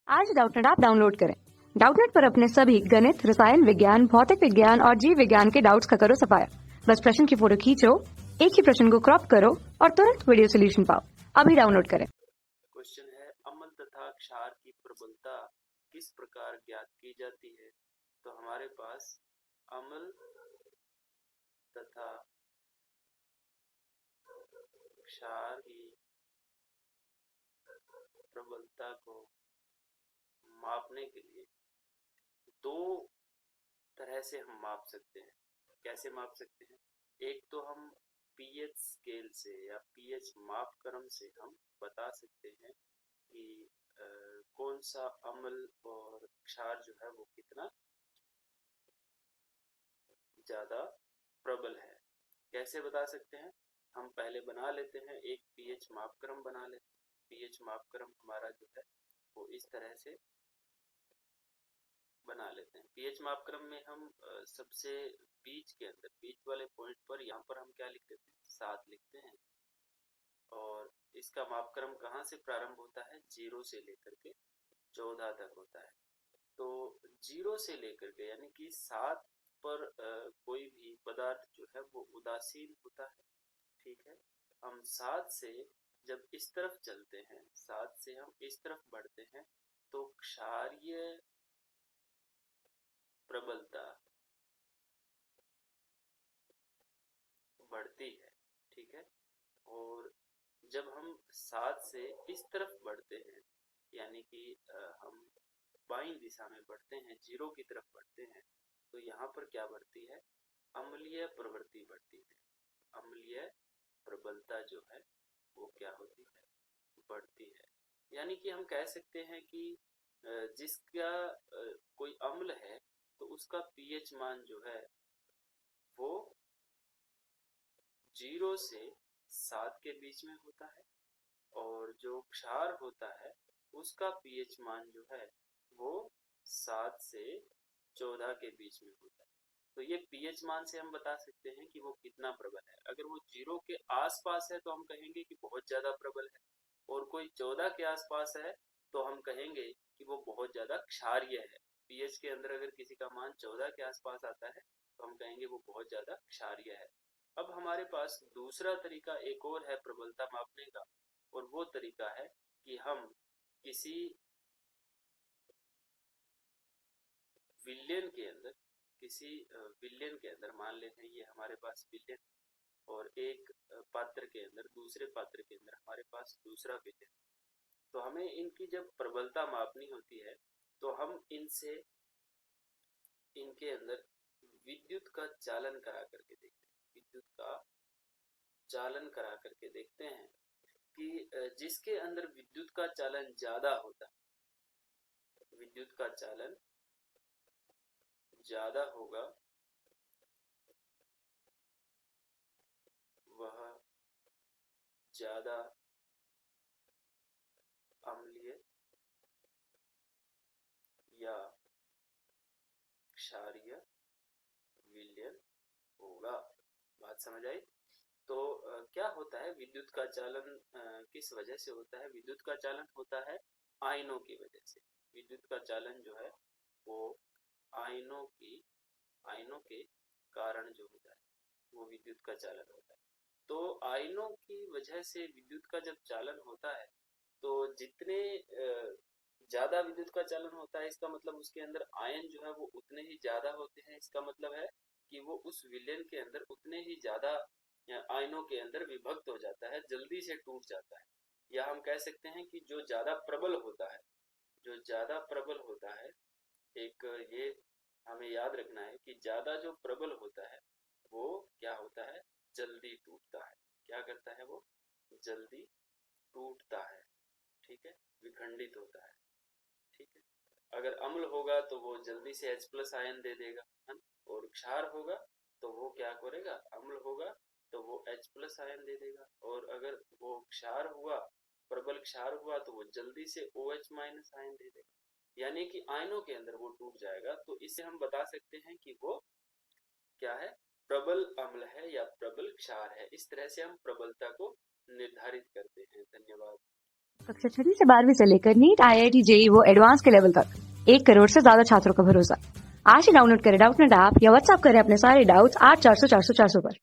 आज Doubtnut app download करें। Doubtnut पर अपने सभी गणित, रसायन विज्ञान, भौतिक विज्ञान और जीव विज्ञान के डाउट्स का करो सफाया। बस प्रश्न की फोटो खींचो, एक ही प्रश्न को क्रॉप करो और तुरंत वीडियो सोल्यूशन पाओ। अभी डाउनलोड करें। क्वेश्चन है, अम्ल तथा क्षार की प्रबलता किस प्रकार ज्ञात की जाती है? तो हमारे पास अम्ल तथा क्षार की प्रबलता को मापने के लिए दो तरह से हम माप सकते हैं। कैसे माप सकते हैं? एक तो हम पीएच स्केल से या पीएच मापक्रम से हम बता सकते हैं कि कौन सा अम्ल और क्षार जो है वो कितना ज्यादा प्रबल है। कैसे बता सकते हैं? हम पहले बना लेते हैं, एक पीएच मापक्रम बना लेते हैं। पीएच मापक्रम हमारा जो है वो इस तरह से बना लेते हैं। पीएच मापक्रम में हम सबसे बीच के अंदर, बीच वाले पॉइंट पर, यहाँ पर हम क्या लिख देते हैं? 7 लिखते हैं। और इसका मापक्रम कहाँ से प्रारंभ होता है? 0 से लेकर के 14 तक होता है। तो 0 से लेकर के यानी कि 7 पर कोई भी पदार्थ जो है वो उदासीन होता है। ठीक है, हम 7 से जब इस तरफ चलते हैं, 7 से हम इस तरफ बढ़ते हैं, तो क्षारीय प्रबलता बढ़ती है। ठीक है, और जब हम 7 से इस तरफ बढ़ते हैं, यानी कि हम बाईं दिशा में बढ़ते हैं, 0 की तरफ बढ़ते हैं, तो यहाँ पर क्या बढ़ती है? अम्लीय प्रवृत्ति बढ़ती है। अम्लीय प्रबलता जो है वो क्या होती है? बढ़ती है। यानी कि हम कह सकते हैं कि जिसका कोई अम्ल है तो उसका पीएच मान जो है वो 0 से 7 के बीच में होता है, और जो क्षार होता है उसका पीएच मान जो है वो 7 से 14 के बीच में होता है। तो ये पीएच मान से हम बता सकते हैं कि वो कितना प्रबल है। अगर वो 0 के आसपास है तो हम कहेंगे कि बहुत ज्यादा प्रबल है, और कोई 14 के आसपास है तो हम कहेंगे कि वो बहुत ज्यादा क्षारीय है। पीएच के अंदर अगर किसी का मान 14 के आसपास आता है तो हम कहेंगे वो बहुत ज्यादा क्षारीय है। अब हमारे पास दूसरा तरीका एक और है प्रबलता मापने का, और वो तरीका है कि हम किसी विलयन के अंदर, किसी विलयन के अंदर, मान लेते हैं ये हमारे पास विलयन, और एक पात्र के अंदर, दूसरे पात्र के अंदर हमारे पास दूसरा विलयन। तो हमें इनकी जब प्रबलता मापनी होती है तो हम इनसे, इनके अंदर विद्युत का चालन करा करके देखते हैं। विद्युत का चालन करा करके देखते हैं कि जिसके अंदर विद्युत का चालन ज्यादा होता है, विद्युत का चालन ज्यादा होगा, वह ज्यादा अम्लीय या क्षारीय विलयन होगा। बात समझ आई? तो क्या होता है विद्युत का चालन? किस वजह से होता है? विद्युत का चालन होता है आयनों की वजह से। विद्युत का चालन जो है वो आयनों के कारण जो होता है वो विद्युत का चालन होता है। तो आयनों की वजह से विद्युत का जब चालन होता है तो जितने ज्यादा विद्युत का चालन होता है, इसका मतलब उसके अंदर आयन जो है वो उतने ही ज्यादा होते हैं। इसका मतलब है कि वो उस विलयन के अंदर उतने ही ज्यादा आयनों के अंदर विभक्त हो जाता है, जल्दी से टूट जाता है। या हम कह सकते हैं कि जो ज्यादा प्रबल होता है, जो ज्यादा प्रबल होता है, एक ये हमें याद रखना है कि ज्यादा जो प्रबल होता है वो क्या होता है? जल्दी टूटता है। क्या करता है वो? जल्दी टूटता है। ठीक है, विखंडित होता है। ठीक है, अगर अम्ल होगा तो वो जल्दी से H प्लस आयन दे देगा, है ना? और क्षार होगा तो वो क्या करेगा? अम्ल होगा तो वो H प्लस आयन दे देगा, और अगर वो क्षार हुआ, प्रबल क्षार हुआ, तो वो जल्दी से OH माइनस आयन दे देगा, यानी कि आयनों के अंदर वो टूट जाएगा। तो इससे हम बता सकते हैं कि वो क्या है? प्रबल अम्ल है या प्रबल क्षार है। इस तरह से हम प्रबलता को निर्धारित करते हैं। धन्यवाद। कक्षा 6 से 12वीं से लेकर नीट, IIT, जेईई वो एडवांस के लेवल तक 1 करोड़ से ज्यादा छात्रों का भरोसा। आज ही डाउनलोड करें डाउटनेट ऐप या व्हाट्सएप करें अपने सारे डाउट्स 8400 400 400 पर।